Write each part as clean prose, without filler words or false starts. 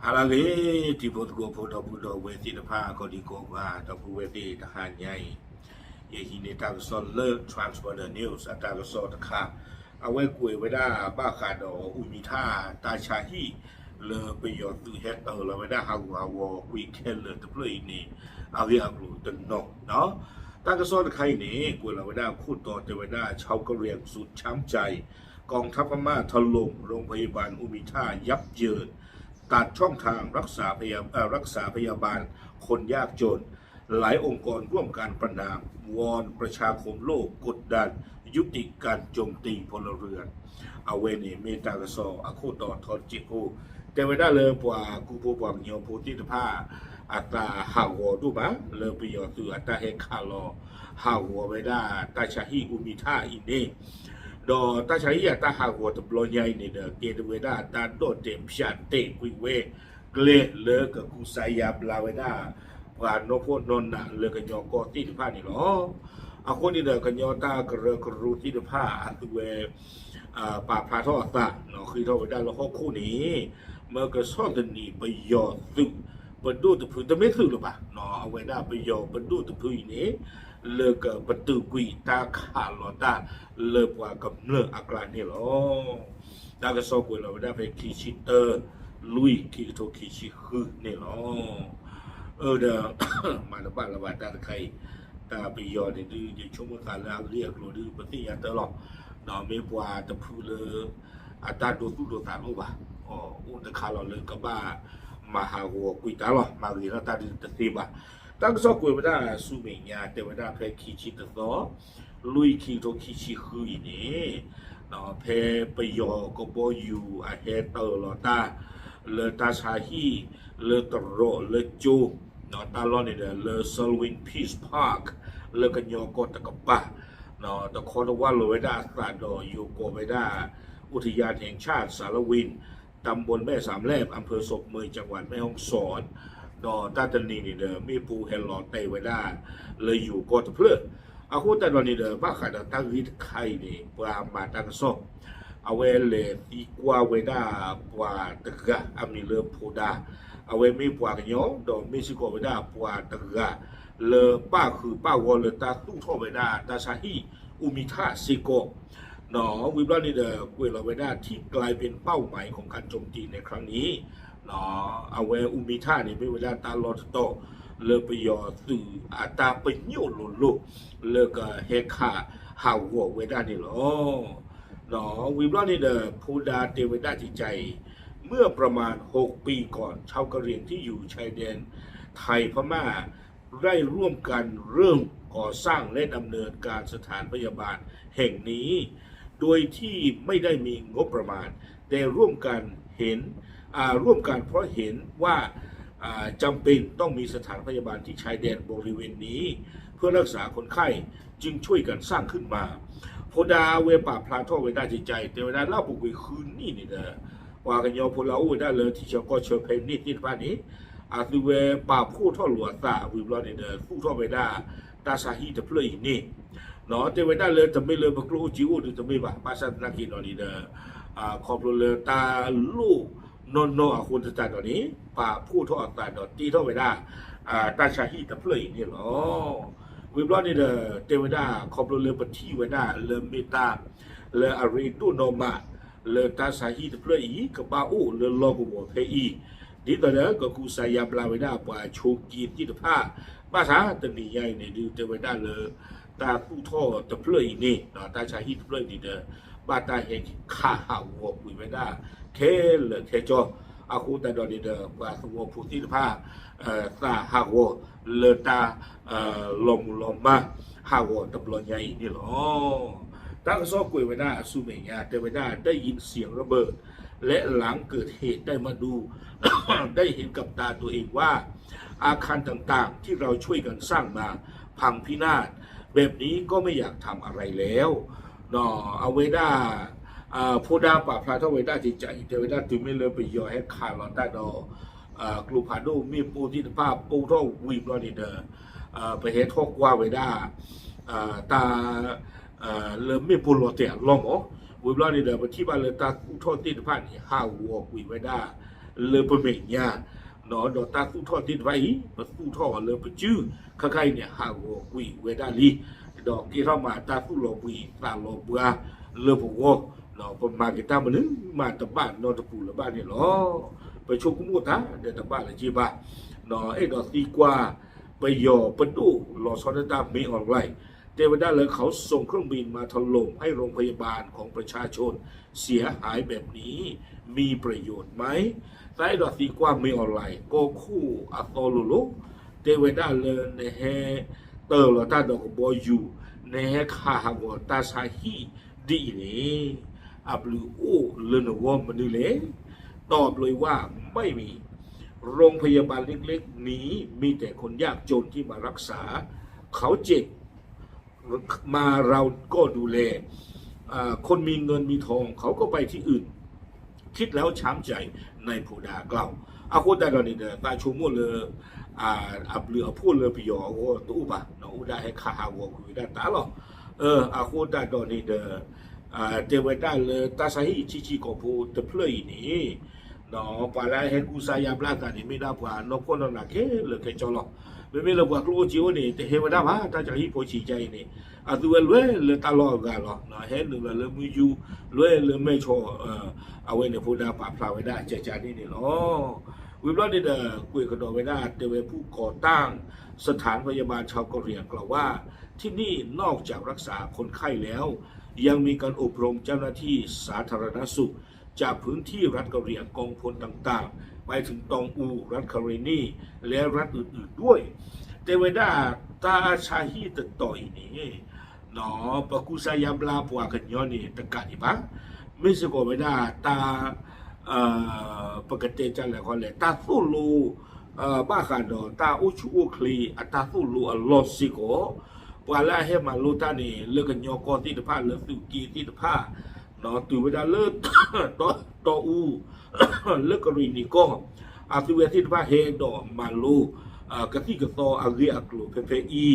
ala le ti pot go po do bu do we ti da pha ko di ko ga do bu we ti da han nyai ye hi ne ta so le transfer the news ata ko so ta kha a we kwe we da ba kha do u mi tha ta cha hi le pe yo tu he to le we da ha wo we can le to play ni a we a lu de no no ตั้งก็ซ้อนใครนี่กูเราไม่ได้พูดต่อแต่ไม่ได้ชาวกะเหรี่ยงสุดช้ำใจกองทัพพม่าถล่มโรงพยาบาลอุมิท่ายับเยินตัดช่องทางรักษาพยาบาลคนยากจนหลายองค์กรร่วมการประนามวอนประชาคมโลกกดดันยุติการโจมตีพลเรือนเอาเวนี่เมตากระซออาโคต่อทอนจิโกแต่ไม่ได้เลยกว่ากูพูดว่าเงียวพูดที่ผ้าอัตราหาวดูบ้าเลยประโยชน์คืออัตราเฮคาโลหาวไม่ได้ตาชาฮีอุมิท่าอินเน่ดอตาชาฮีอัตราหาวตบลอยใหญ่เนี่ยเด้อเกตเวด้าตาโดดเต็มชันเตะกุยเวเกลเลกับกุสายาบลาเวด้าผ่านโนโพนนน่ะเลกับยอกอที่ผ้านี่หรออาคนนี่เด้อกับยอตากระกรูที่ผ้าตัวป่าพาทอดตาเนาะคือทอไปได้แล้วข้อคู่นี้เมื่อกระซ่อนตันนี้ไปยอดซึ่งบรรดุตะพื้นจะไม่ซื้อหรือเปล่าเนาะเอาไว้ได้ไปยอบรรดุตะพื้นนี้เลิกกับประตูกุยตาขาหลอตาเลิกว่ากับเนื้ออากาศนี่หรอตากระซ่อนกุยเราไม่ได้ไปคีชิเตอร์ลุยคีโตคีชิคือนี่หรอเด้อมาละบ้านละบ้านตาใครตาไปยอดดื้อจะช่วงเมื่อการแล้วเรียกเราดื้อปฏิญาณตลอดเนาะไม่ว่าจะพูดเลยอาตาโดตุโดตาลูกป่ะอุตคาเราเลยกับบ้ามาหาหัวกุยตาหรอมาเรียนตาดิตตีบ่ะตั้งสกุยไม่ได้สู้เมียแต่ไม่ได้เพลคีชิตต่อลุยคีโตคีชิคืออีนี่เนาะเพไปยอก็บอยู่อาเฮเตอร์ลอตาเลตาชาฮีเลตโรเลจูเนาะตาลอนนี่เด้อเลซอลวินพีซพาร์คเลกันยอกตะกับป่ะเนาะตะคอนว่าโลเวดาสตาดอยู่โกเวดาอุทยานแห่งชาติสารวินตำบลแม่สามแลบอำเภอศพเมยจังหวัดแม่ฮ่องสอนดอตาตันนีนี่เด้อมีปูเฮลลอเตไว้ได้เลยอยู่กอตะเพลอาคูตาดอนนี่เด้อบ้าขาดตั้งวิทไข่นี่ปลามาตั้งซอกเอาไว้เลยตีกว่าไว้ได้ปลาตะกะอามีเลอพูดาเอาไว้มีปลากันยอดอมีสิกไว้ได้ปลาตะกะเลอป้าคือป้าวอลตาตู้ท่อไว้ได้ตาชาฮีอุมิทาสิโกหนอวิบลานี่เดอกุยลาเวด้าที่กลายเป็นเป้าหมายของการโจมตีในครั้งนี้หนอเอาเวอุมิท่านี่ไม่เวลาตาลอดโตเลไปยอสื่ออาตาไปโยโลโลเลก็เฮคาฮาววเวด้านี่หรอหนอวิบลานี่เดอพูดาเตเวด้าจิใจเมื่อประมาณ6 ปีก่อนชาวกะเหรี่ยงที่อยู่ชายแดนไทยพม่าได้ร่วมกันเริ่มก่อสร้างและดำเนินการสถานพยาบาลแห่งนี้โดยที่ไม่ได้มีงบประมาณแต่ร่วมกันเพราะเห็นว่าจำเป็นต้องมีสถานพยาบาลที่ชายแดนบริเวณนี้เพื่อรักษาคนไข้จึงช่วยกันสร้างขึ้นมาโพดาเวป่าพลาท่อเวด้าจิใจแต่เวลาเล่าปุกคืนนี่เด้อว่ากันยอพลาอูได้เลยที่เชก็เชอเพนนิดที่บ้านนี้อาคือเวป่าผู้ท่อหลวงตาวิบลอนี่เด้อผู้ท่อเวด้าตาสาฮีจะเพลย์นี่เนาะแต่เวลาเลยจะไม่เลยบักลูจิวหรือจะไม่บ่าภาษานักกินนอนี่เด้อขอบเลยตาลูกนนอาคุณจะจัดตอนนี้ป่าผู้ทอดตาดอตีทอดเวลาตาชาฮีตะเพลย์นี่เนาะวิบลอนี่เด้อเทวดาขอบเลยปฏิเวดาเลยเมตาเลยอาริตุโนมาเลยตาชาฮีตะเพลย์กับป้าอูเลยลอกบัวเพย์ดีตอนนี้ก็กูสายาปลาเวดาป่าโชกีจิตผ้าภาษาตนีใหญ่เนี่ยดูเทวดาเลยตาผู้ท่อตะเพลย์นี่เนาะตาชาฮีตะเพลย์นี่เด้อบ้านตาเห็นข้าหาวัวปุยเวดาเคเลยเคจออาคูตาดอนนี่เด้อว่าวัวผู้ที่ผ้าตาหาวัวเลตาลมมาหาวัวตะเพลย์ใหญ่นี่หรอตั้งซอกกุยเวดาสุเมียเทวดาได้ยินเสียงระเบิดและหลังเกิดเหตุได้มาดู ได้เห็นกับตาตัวเองว่าอาคารต่างๆที่เราช่วยกันสร้างมาพังพินาศแบบนี้ก็ไม่อยากทำอะไรแล้วเนาะเอาเวด้าโพดาป่าพลาทเวด้าจิตใจเทวดาถึงไม่เลยไปย่อให้ขาดหลอดตาดอกลูพาโดมีปูที่ภาพปูท่อวีบลอนี่เดอไปเห็นทอกว่าเวด้าตาเริ่มมีปูโลเตียลองอ๋อวิบลอนี่เดอที่บ้านเลยตาผู้ท่อที่ภาพนี่ห้าวัววีเวด้า le pemenya no do ta tu tho ti vai pa tu tho le pa chu kha khai ne ha go kui we da li do ki tho ma ta tu lo pui ta lo bua le po go no pa ma ki ta mnu ma ta ba no ta pu le ba ni lo pa chu ku mu ta de ta ba le chi ba no e do ti kwaไปยอปดูรอซอดตามีออนไลน์เทวดาเลยเขาส่งเครื่องบินมาถล่มให้โรงพยาบาลของประชาชนเสียหายแบบนี้มีประโยชน์ไหมใต้ดอกสีกว่ามีออนไลน์ก็คู่อัตโตลุเทวดาเลยในแฮเตอร์ละตาดอกบอยอยู่ในแฮขาหาวตาสาฮีดีเลยอับลูโอเลนวอมมันดูเลยตอบเลยว่าไม่มีโรงพยาบาลเล็กๆนี้มีแต่คนยากจนที่มารักษาเขาเจ็บมาเราก็ดูแลคนมีเงินมีทองเขาก็ไปที่อื่นคิดแล้วช้ำใจในผู้ด่ากล่าวอาโคตาดอนนี่เดตาชูมุเลยอับเรือพูดเลยพี่ยอโอ้ตู้ปะน้องได้ให้ข้าวัวคุยได้ตาหรออาโคตาดอนนี่เดเทวดาเลยตาสาฮีชิก็พูดเพลยนี่no para he kusaya plata ni mi da bwa no ko no na ke le ke cho lo me me le bwa klo ji o ni te he wa da ba ta ja hi po chi jai ni a tu le le ta lo ga lo no he lu le mu ju le me cho a we ne pho da pa phla we da cha cha ni ni lo วิบลอนี่เด้อคุยกันโดยไม่ได้เตเวผู้ก่อตั้งสถานพยาบาลชาวกะเหรี่ยงกล่าวว่าที่นี่นอกจากรักษาคนไข้แล้วยังมีการอบรมเจ้าหน้าที่สาธารณสุขจากพื้นที่รัฐกะเหรี่ยงกองพลต่างๆไปถึงตองอูรัฐคาเรนีและรัฐอื่นๆด้วยเตเวดาตาชาฮีตต่อยนี่เนาะปะกุสายามลาปัวกันย้อนนี่ตะกะอีปะไม่สกอไม่ได้ตาปกติจังเลยคนเลยตาสู้ลูบ้าขันดอตาอุชูอุคลีตาสู้ลูลอสิโกว่าแล้วให้มาลูตานี่เลิกกันยอกอที่ตะผ้าเลิกสุกีที่ตะผ้าเนาะตัวเวลาเลิกต่ออูเลิกกรีนิโกตัวเวลาที่ตะผ้าเฮดอมาลูกะที่กะตออาเรียกลูเพอี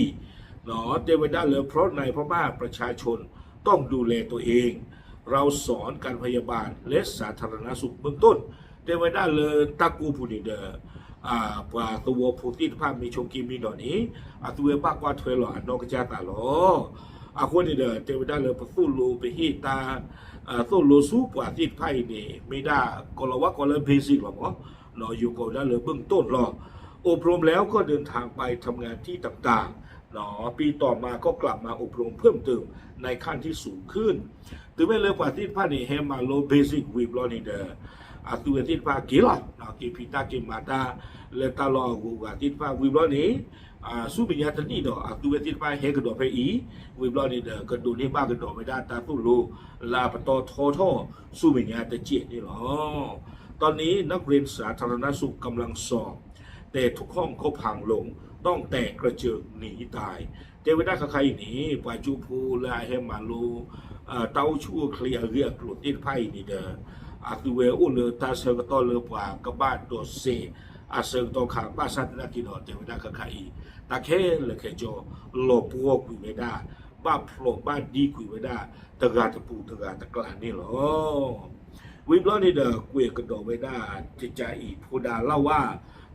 เนาะเทวดาเลยเพราะในพม่าประชาชนต้องดูแลตัวเองเราสอนการพยาบาลและสาธารณสุขเบื้องต้นแต่ไว้ได้เลยตากูผู้ดีเดอว่าตัวผู้ที่ภาพมีชงกิมีหน่อยนี้ตัวปากว่าเทหล่อนอกจากตาหล่อคนนี้เดอแต่ไว้ได้เลยสู้โลไปฮีตาสู้โลสู้กว่าที่ไพ่นี่ไม่ได้ก็เราว่าก็เลยเบสิกหรอกเนาะอยู่ก็ได้เลยเบื้องต้นหรออบรมแล้วก็เดินทางไปทำงานที่ต่างๆเนาะปีต่อมาก็กลับมาอบรมเพิ่มเติมในขั้นที่สูงขึ้นตัวเวลาปฏิภาณนี่เฮมาโลเบสิกวิบลอนี่เดอตัวที่ภากี่ล่ะนะกี่พิตากี่มาตาเลตาลอกูว่าที่ภาวิบลอนี่สู้ปัญญาทันทีดอกตัวที่ภาเฮกระโดดไปอีวิบลอนี่เดอกระโดดนี่บ้ากระโดดไม่ได้ตาตู้โลลาปตอท่อสู้ปัญญาตะเจียนี่หรอตอนนี้นักเรียนสาธารณสุขกำลังสอบแต่ทุกห้องเขาพังลงต้องแตกกระเจิงหนีตายเทวดาใครหนีปาจูพูลาเฮมาโลเต้าชั่วเคลียเรียกกลุ่มที่ไพ่นี่เด้อตัวเวอุเลตาเซกตอเลปว่ากบ้านตัวเซเซกตอขาบ้านสัตว์นักกินเทวดาใครตาแค่เลยแค่จอหลบพวกกุยไม่ได้บ้าโผล่บ้านดีกุยไม่ได้ตะกาตะปูตะกาตะกลานี่หรอวิบล้อนี่เด้อกุยกระโดดไม่ได้จิตใจอีพูดาเล่าว่า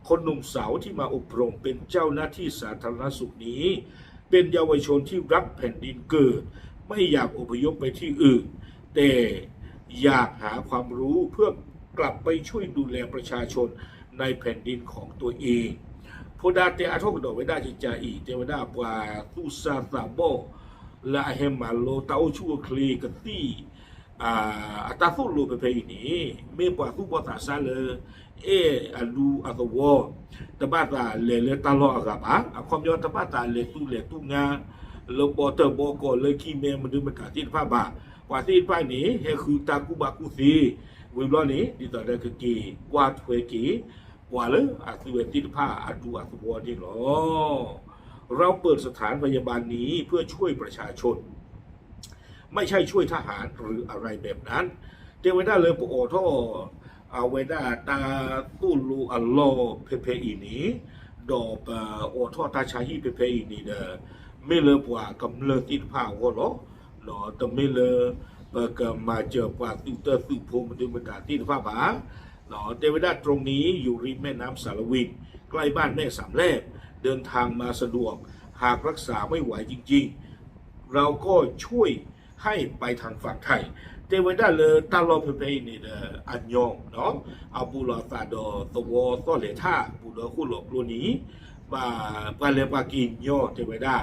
คนหนุ่มสาวที่มาอบรมเป็นเจ้าหน้าที่สาธารณสุขนี้เป็นเยาวชนที่รักแผ่นดินเกิดไม่อยากอพยพไปที่อื่นแต่อยากหาความรู้เพื่อกลับไปช่วยดูแลประชาชนในแผ่นดินของตัวเองโพดาเตอาทอกดอกไว้ได้จิจาอีเทวดาปวาตุซาซาโบลาเฮมาโลตาโอชัวคลีกตีตาฟุโลเปเพนี่เมื่อปวาตุปตาซาเลอลูอัตวอตบาตาเลตาลอกับความยอดตบาตาเลตุงาลบอเตอร์บอกเลยขี้เมมันดูมันขาดที่ผ้าบ่ากว่าที่ผ้านี้เฮคือตากุบากุซีวิบล้อนี้ที่ต่อได้คือกีกว่าถวยกีกว่าเลยตัวที่ผ้าดูอัตวอนี่หรอเราเปิดสถานพยาบาลนี้เพื่อช่วยประชาชนไม่ใช่ช่วยทหารหรืออะไรแบบนั้นเทวดาเลยปโอท่อเอาไว้ได้ตาตู้ลูอัลโลเพอีนี้ดอกโอท่อตาชาฮีเพอีนี้เด้อไม่เลยปว่ากำเนิดติดผ้าวะหรอเนาะแต่ไม่เลยเปิดมาเจอปว่าติวเตอร์ติวโพมันดูมันด่าติดผ้าบ้า เนาะเทวดาตรงนี้อยู่ริมแม่น้ำสารวินใกล้บ้านแม่สามแลบเดินทางมาสะดวกหากรักษาไม่ไหวจริงๆเราก็ช่วยให้ไปทางฝั่งไทยเทวดาเลยตลอดเพย์นี่เดอันยองเนาะเอาบุลตาดอตัวต้อเลท่าบุลคู่หลอกลูนี้ปาเลปากินยอเทวดา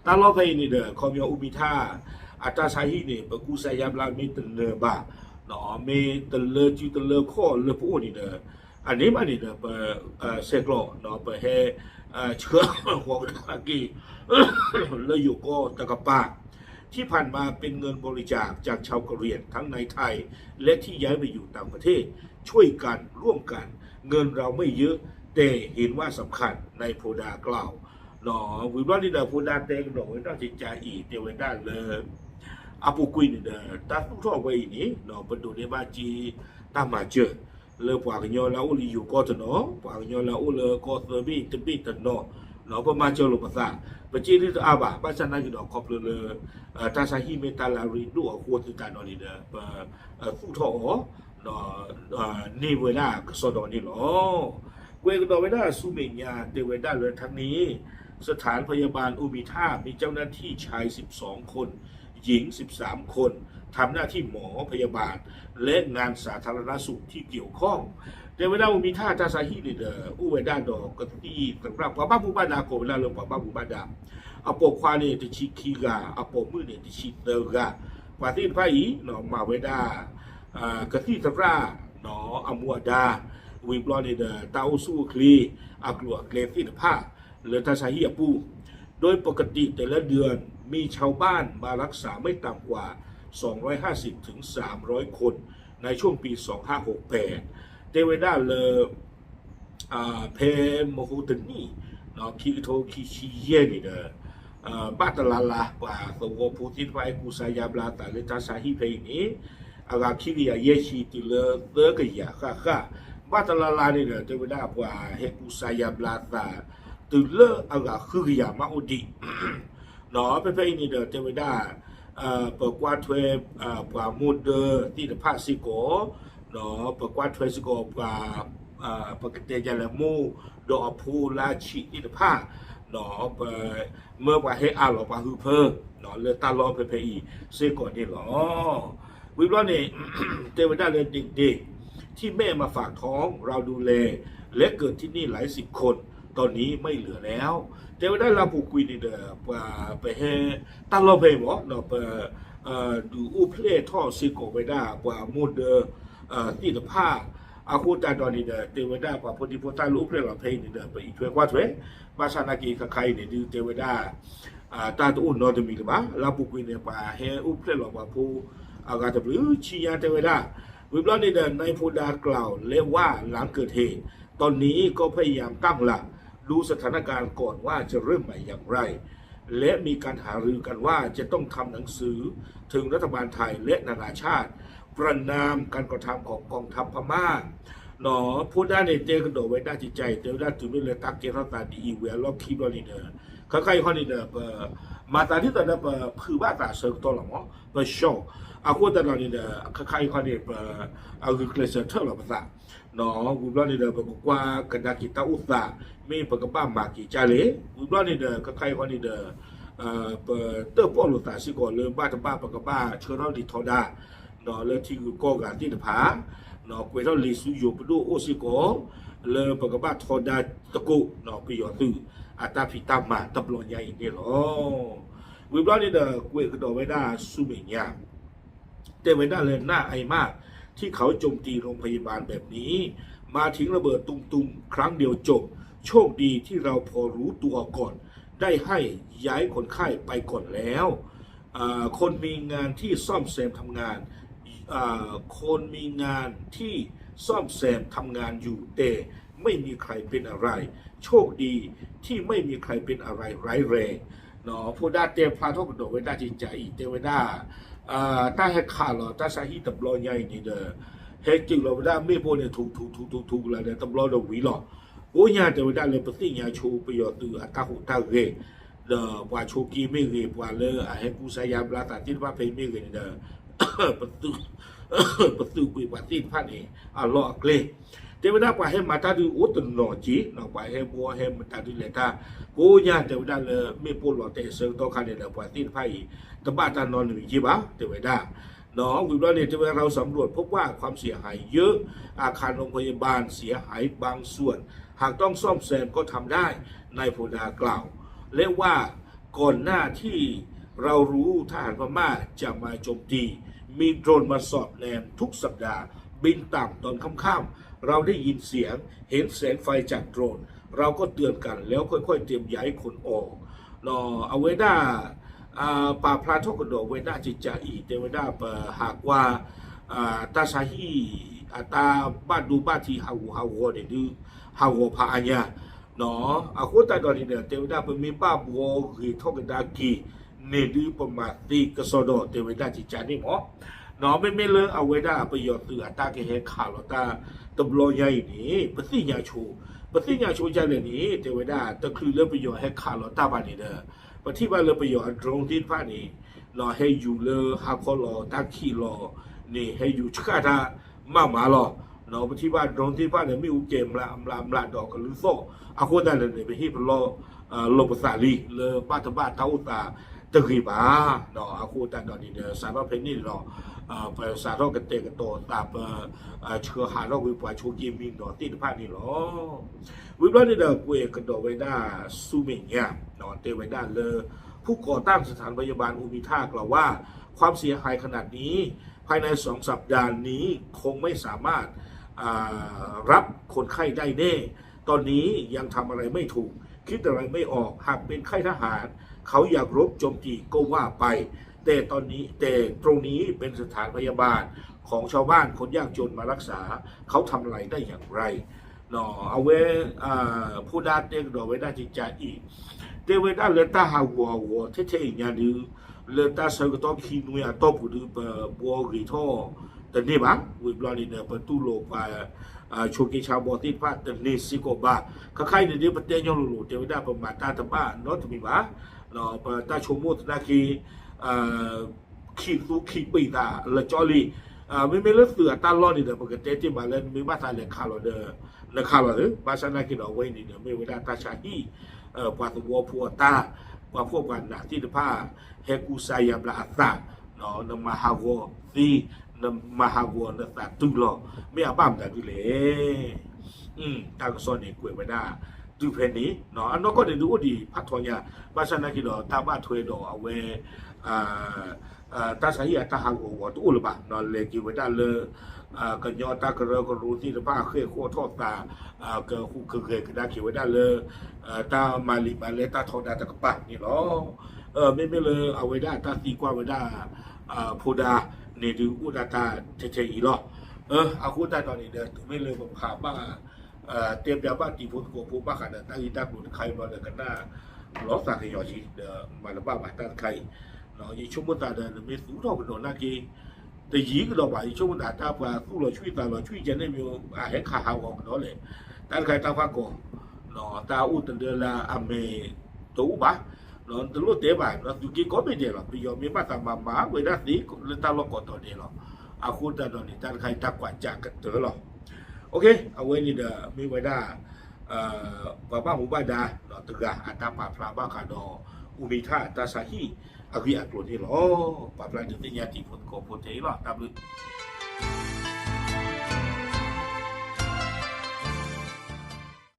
ตลอดเพย์นี่เดคอมยออุบิท่าอัตราสาหินี่ปกุสายาบลามีตเลบาเนาะมีตเลจิตเลข้อเลปูนี่เดอันนี้มันนี่เดเซกโลเนาะเฮเชื้อหัวตะกี้เลยอยู่ก็ตะกปาที่ผ่านมาเป็นเงินบริจาคจากชาวกะเหรี่ยงทั้งในไทยและที่ย้ายไปอยู่ต่างประเทศช่วยกันร่วมกันเงินเราไม่เยอะแต่เห็นว่าสำคัญในโพดากล่าวเนาะวิบวัตที่เดาโพดาเต็งหน่อยน่าจิตใจอีเทวดาเลยอาปุกุยนี่เดาตาทุกท่อไว้นี่เนาะเป็นตัวเนบาจีตามมาเจอเลยปากยอลาอุลิอยู่ก็จะเนาะปากยอลาอุเลก็เตบีตบีตเนาะเนาะประมาณเจอลงภาษาปจีริตอาบะภาษาหน้ากิดอกครบเลยตาสาฮีเมตาลารีดูขวดที่การนอนนี่เด้อผู้ท่อเนาะนี่เวลาก็สอดนี่หรอเวลาเวลาสุเมียเทวดาเลยทั้งนี้สถานพยาบาลอุมิท่ามีเจ้าหน้าที่ชาย12คนหญิง13คนทำหน้าที่หมอพยาบาลและงานสาธารณสุขที่เกี่ยวข้องแต่เวลามีท่าตาสาฮีนี่เด้ออุเวดาดอกกตีสำหรับป้าผู้บ้านนาโกเวลาเรื่องป้าผู้บ้านดาอาปกควานี่ติชิคีกาอาปกมือนี่ติชิเตกาปาตินไฟเนาะมาเวดากตีสำหรับเนาะอามัวดาวิบลอนี่เด้อตาอุสูคลีอากลัวเกลฟินผ้าเลือตาสาฮีปูโดยปกติแต่ละเดือนมีชาวบ้านมารักษาไม่ต่ำกว่า250ถึง300คนในช่วงปี2568เทวดาเลยเพมโหตนีเนาะคิโทคิชิเยนี่เด้อบาตลาลาป่าตัวพูตินไฟกุสายาบลาตาเลตาสาฮีเพนี้อากาคิริยาเยชีติเลเตกยาค่ะบาตลาลานี่เด้อเทวดาป่าเฮกุสายาบลาตาตุเลอากาคิริยามาอุดิเนาะเพนี้เด้อเทวดาเปิดกวาดเทวป่ามูดเดอที่ภาสิโกเนาะประกวาดเทรสโกป่าปกติจะละมูดอพูลาชิอิตผ้าเนาะเมื่อว่าให้อาหลอกว่าฮือเพอเนาะเลือตาล้อเพเพอีเสก่อนนี่หรอวิบล้อนี่เทวดาเลยเด็กๆที่แม่มาฝากท้องเราดูแลและเกิดที่นี่หลายสิบคนตอนนี้ไม่เหลือแล้วเทวดาเราผูกคุยนี่เด้อไปให้ตาล้อเพบ่เนาะดูอุเพลท่อสิโกไปได้กว่ามูเดอที่ตะผ้าอาคูตาดอนี่เด้อเทวดาพอพอดีพอตาลูกเพลเราเพลนี่เด้อไปอีกช่วยกว่าช่วยภาษานากีกับใครเนี่ยดูเทวดาตาตัวอุ่นนอนจะมีหรือเปล่าเราปุกุยเนี่ยป่าเฮอุเพลเราป่าผู้อากาศจะหรือชียาเทวดาวิบล้อนี่เด้อในโพดากล่าวเรียกว่าหลังเกิดเหตุตอนนี้ก็พยายามตั้งหลักดูสถานการณ์ก่อนว่าจะเริ่มใหม่อย่างไรและมีการหารือกันว่าจะต้องทำหนังสือถึงรัฐบาลไทยและนานาชาติประนามการกระทำของกองทัพพม่าเนาะพูดได้ในเจกระโดดไว้ได้จิตใจเดี๋ยวได้ถึงเรื่องตักเกรัตาดีเวลล็อกคีบอลนี่เด้อข้าใครคนนี้เด้อมาตาที่ตอนนั้นคือบ้าตาเสกตัวหรอมั้งเปิดโชว์อากูตอนนี้เด้อข้าใครคนนี้เอาคือเคลเซอร์เท่าหรอภาษาเนาะวิบล้อนี่เด้อบอกว่ากันดากิตาอุตสาไม่ปกบ้ามากี่จาเล่วิบล้อนี่เด้อข้าใครคนนี้เด้อเติร์ปอลุตาสิก่อนเลยบ้าจะบ้าปกบ้าเชื้อโรคดิทอดาเนาะเลยที่ก็การที่ผาเนาะกวยเราลิสุโยปดูโอซิโกเลยปกบ้าทอดาตะกุเนาะปียอตืออาตาพิตามาตบลอนใหญ่เนี่ยหรอวิบล้อนี่เด้อกวยกระโดดไว้ได้สุเมียแต่ไว้ได้เลยหน้าไอมากที่เขาโจมตีโรงพยาบาลแบบนี้มาทิ้งระเบิดตุ้มๆครั้งเดียวจบโชคดีที่เราพอรู้ตัวก่อนได้ให้ย้ายคนไข้ไปก่อนแล้วคนมีงานที่ซ่อมแซมทำงานคนมีงานที่ซ่อมแซมทำงานอยู่แต่ไม่มีใครเป็นอะไรโชคดีที่ไม่มีใครเป็นอะไรร้ายแรงเนาะผู้ได้เตรียมพลาทกระโดดไว้ได้จิตใจเตรียมไว้ได้ถ้าให้ขาดหรอถ้าสาหิตตบลอยใหญ่นี่เด้อเฮจิเราได้ไม่พอเนี่ยถูกแล้วเนี่ยตบลอยเราหวีหรอโอ้ยเตรียมไว้ได้เลยปฏิญญาโชว์ประโยชน์ตัวตาหูตาเร่เด้อว่าโชกีไม่เร่ว่าเลยให้กูสายามลาตาที่ว่าเพย์ไม่เร่เด้อประตู ประตูกุยปาติพันเออัลลอฮ์เกลเทวดาไปให้มาตาดูอุตนอจีนอไปให้บัวให้มาตาดูเลตากูญาเทวดาเลยไม่พูดหลอเตเสงตัวคันเดียวปาติไพ่ตบ้าตานอนหนึ่งจีบะเทวดาเนาะวิบลาเนี่ยเทวดาเราสำรวจพบว่าความเสียหายเยอะอาคารโรงพยาบาลเสียหายบางส่วนหากต้องซ่อมแซมก็ทำได้นายโพดากล่าวเรียกว่าก่อนหน้าที่เรารู้ทหารพม่าจะมาโจมตีมีโดรนมาสอดแนมทุกสัปดาห์บินต่ำตอนค่ำๆเราได้ยินเสียงเห็นแสงไฟจากโดรนเราก็เตือนกันแล้วค่อยๆเตรียมย้ายคนออกเนาะเอาไว้ได้ป่าพลาทกดอกเวด้าจิจาอีเตเวด้าหากว่าตาชาฮีตาบ้านดูบ้านที่ฮาวเนี่ยดูฮาวพาอัญญาเนาะอาคุตาตอนนี้เนี่ยเทวดาเป็นมีป้าบัวคือทอกดากีเนี่ยดูประมาณตีกสอดเทวดาจิจานี่หมอเนาะไม่เลยเอาไว้ได้ประโยชน์ตือตาเกเหข่าวตาตบลอยใหญ่นี่ปฏิญญาชูปฏิญญาชูใจเลยนี่เทวดาตะคือเรื่องประโยชน์ให้ข่าวตาบานี่เด้อปฏิบัติเรื่องประโยชน์ตรงที่ฟ้านี่เนาะให้อยู่เลยหาข้อรอตาขี้รอนี่ให้อยู่ชะตามาหรอเนาะปฏิบัติตรงที่ฟ้าเนี่ยไม่อุเกมละดอกกันหรือโซ่อาคุตาเนี่ยไปที่พลโลภสาลีเลยป้าตบ้าเท้าตาตะกีบ้าเนาะอาคุตาตอนนี้เนี่ยสารพัดเพนี่เนาะไปสารกันเตะกันโตตาเชื่อหาเราวิปชูกิมินเนาะที่ฟ้านี่หรอวิปนี่เด้อกูเอกระโดดไว้ได้ซูเมียเนาะเตะไว้ได้เลยผู้ก่อตั้งสถานพยาบาลอุมิท่ากล่าวว่าความเสียหายขนาดนี้ภายใน2 สัปดาห์นี้คงไม่สามารถรับคนไข้ได้แน่ตอนนี้ยังทำอะไรไม่ถูกคิดอะไรไม่ออกหากเป็นค่ายทหารเขาอยากรบโจมตีก็ว่าไปแต่ตรงนี้เป็นสถานพยาบาลของชาวบ้านคนยากจนมารักษาเขาทำอะไรได้อย่างไรเนาะเอาไว้ผู้ดาเต็กดอกไว้ได้จิตใจอีกเทวดาเลต้าหาวัวเท่ๆอย่างนี้เลต้าเสกต้องขี้นุ่ยตบหรือบัวกีท่อแต่นี่บ้างวิบลานี่เนี่ยประตูโลกไปชูกิชาวบอติฟ้าแต่นี่สิโกบ้าข้าใครเนี่ยประเทศยองลูเทวดาประมาณตาตบ้านอตมีบ้าเนาะตาชมุตนาคีขีดปีตาละจอลีไม่เลือกเสือตาล้อนี่เด้อปกติที่มาเล่นมีบ้านตาเล็กขาลเด้อเล็กขาลเด้อบ้านฉันนักกินเอาไว้นี่เด้อไม่เวลาตาชาฮีปาตัวพัวตาว่าพวกกันนะที่ผ้าเฮกุไซยาบลาอัตตาเนาะนมาฮาวตีนมาฮาวนตาตุลอไม่อาบ้ามแต่ดูเลยตาก็สอนนี่กวยไม่ได้ดูเพนนี้เนาะอันนั้นก็ได้ดูดีพัฒน์ยาบ้านฉันนักกินตาบ้านถวยดอกเอาไว้ตาสายตาหางหัวตู้หรือเปล่าเนาะเลยกินไว้ได้เลยกันยอตากระก็รู้ที่ผ้าเคยโคทอดตาก็เคยก็ได้กินไว้ได้เลยตามาเลยตาทอดตากระปะนี่หรอไม่เลยเอาไว้ได้ตาตีกว่าไว้ได้พูดาเนี่ยดูอุดาตาเฉยๆอีหรออาคุตาตอนนี้เดินไม่เลยผมขาบ้าเตรียมยาบ้าตีพุทธโกผู้บ้าขันตั้งอีตาบุญใครมาเลยกันหน้าล้อสักให้ยอชีเดี๋ยวมาละบ้ามาตั้งใครเนาะยี่ชั่วโมงตาเดินไม่สู้เท่ากันหนนักกีแต่ยีก็เราไปชั่วโมงตาตาว่าสู้เราช่วยตาเราช่วยเจนได้มีให้ขาหาวกันเนาะเลยตั้งใครตั้งฟ้าก่อเนาะตาอุตเดือนละอเมตู้บ้าเนาะตลอดเดี๋ยวไปเนาะดูกี่ก็ไม่เดี๋ยวหรอกไปยอมมีบ้าตามาเวลานี้ตาเราก่อนตัวเดียวหรอกอาคุณตาตอนนี้ตั้งใครตั้งกว่าจากกันเถอะหรอโอเคเอาไว้นี่เด้อมีไว้ได้บ้าหมู่บ้านดาเนาะตึกอะอัตตาป่าพลาบ้าขาดออุมิท่าตาสาฮีอากิอักโลนี่หรอป่าพลาดึงที่ยาติพุทธโกพุทธเถรอตามเลย